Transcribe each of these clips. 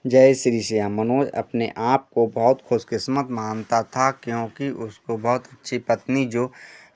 जय श्री श्याम। मनोज अपने आप को बहुत खुशकिस्मत मानता था क्योंकि उसको बहुत अच्छी पत्नी जो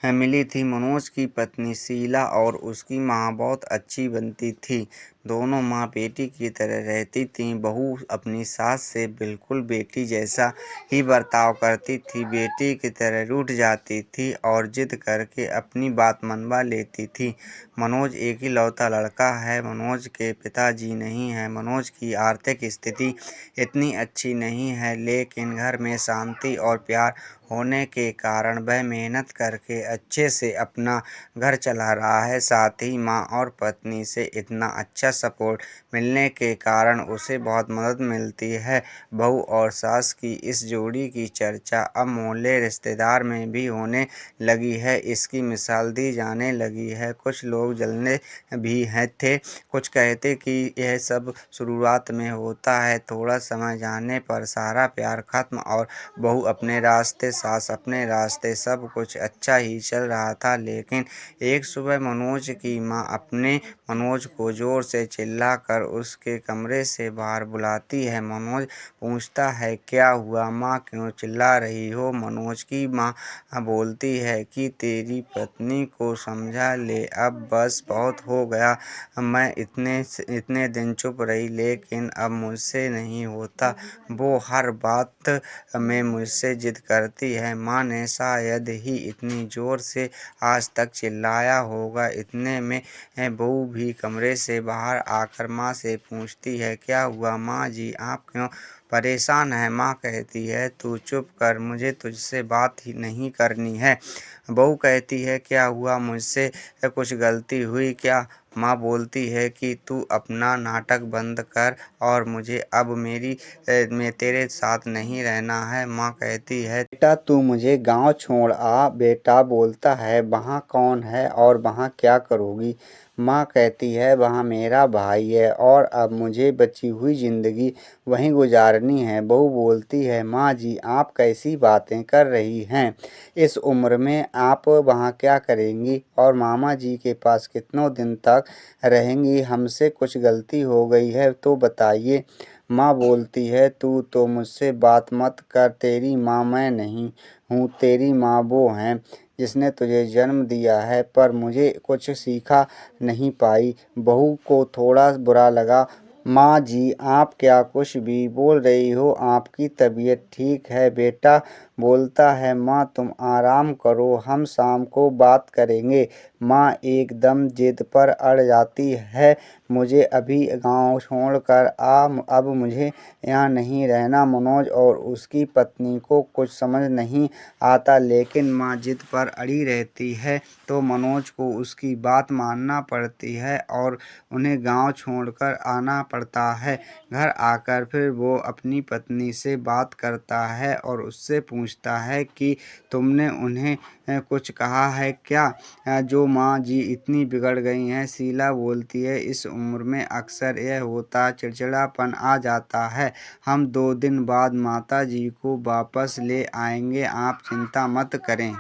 मिली थी। मनोज की पत्नी शीला और उसकी माँ बहुत अच्छी बनती थी। दोनों माँ बेटी की तरह रहती थीं। बहू अपनी सास से बिल्कुल बेटी जैसा ही बर्ताव करती थी। बेटी की तरह रूठ जाती थी और जिद करके अपनी बात मनवा लेती थी। मनोज एक ही लौता लड़का है। मनोज के पिताजी नहीं हैं। मनोज की आर्थिक स्थिति इतनी अच्छी नहीं है, लेकिन घर में शांति और प्यार होने के कारण वह मेहनत करके अच्छे से अपना घर चला रहा है। साथ ही माँ और पत्नी से इतना अच्छा सपोर्ट मिलने के कारण उसे बहुत मदद मिलती है। बहू और सास की इस जोड़ी की चर्चा अब मोहल्ले रिश्तेदार में भी होने लगी है। इसकी मिसाल दी जाने लगी है। कुछ लोग जलने भी थे। कुछ कहते कि यह सब शुरुआत में होता है, थोड़ा समय जाने पर सारा प्यार खत्म और बहू अपने रास्ते, सास अपने रास्ते, सब कुछ अच्छा ही चल रहा था। लेकिन एक सुबह मनोज की माँ अपने मनोज को जोर से चिल्लाकर उसके कमरे से बाहर बुलाती है। मनोज पूछता है, क्या हुआ माँ, क्यों चिल्ला रही हो? मनोज की माँ बोलती है कि तेरी पत्नी को समझा ले, अब बस बहुत हो गया। मैं इतने दिन चुप रही, लेकिन अब मुझसे नहीं होता। वो हर बात में मुझसे जिद करती है। माँ ने शायद ही इतनी ज़ोर से आज तक चिल्लाया होगा। इतने में बहू भी कमरे से बाहर आकर माँ से पूछती है, क्या हुआ माँ जी, आप क्यों परेशान हैं? माँ कहती है, तू चुप कर, मुझे तुझसे बात ही नहीं करनी है। बहू कहती है, क्या हुआ, मुझसे कुछ गलती हुई क्या? माँ बोलती है कि तू अपना नाटक बंद कर और मुझे अब में तेरे साथ नहीं रहना है। माँ कहती है, बेटा तू मुझे गांव छोड़ आ। बेटा बोलता है, वहाँ कौन है और वहाँ क्या करोगी? माँ कहती है, वहाँ मेरा भाई है और अब मुझे बची हुई ज़िंदगी वहीं गुजारनी है। बहू बोलती है, माँ जी आप कैसी बातें कर रही हैं? इस उम्र में आप वहाँ क्या करेंगी और मामा जी के पास कितनों दिन तक रहेंगी? हमसे कुछ गलती हो गई है तो बताइए। माँ बोलती है, तू तो मुझसे बात मत कर, तेरी माँ मैं नहीं हूँ, तेरी माँ वो हैं जिसने तुझे जन्म दिया है, पर मुझे कुछ सीखा नहीं पाई। बहू को थोड़ा बुरा लगा। माँ जी आप क्या कुछ भी बोल रही हो? आपकी तबीयत ठीक है? बेटा बोलता है, माँ तुम आराम करो, हम शाम को बात करेंगे। माँ एकदम जिद पर अड़ जाती है, मुझे अभी गांव छोड़कर आ, अब मुझे यहाँ नहीं रहना। मनोज और उसकी पत्नी को कुछ समझ नहीं आता, लेकिन माँ जिद पर अड़ी रहती है तो मनोज को उसकी बात मानना पड़ती है और उन्हें गांव छोड़कर आना पड़ता है। घर आकर फिर वो अपनी पत्नी से बात करता है और उससे पूछता है कि तुमने उन्हें कुछ कहा है क्या, जो माँ जी इतनी बिगड़ गई हैं? शीला बोलती है, इस उम्र में अक्सर यह होता, चिड़चिड़ापन आ जाता है। हम 2 दिन बाद माता जी को वापस ले आएंगे, आप चिंता मत करें।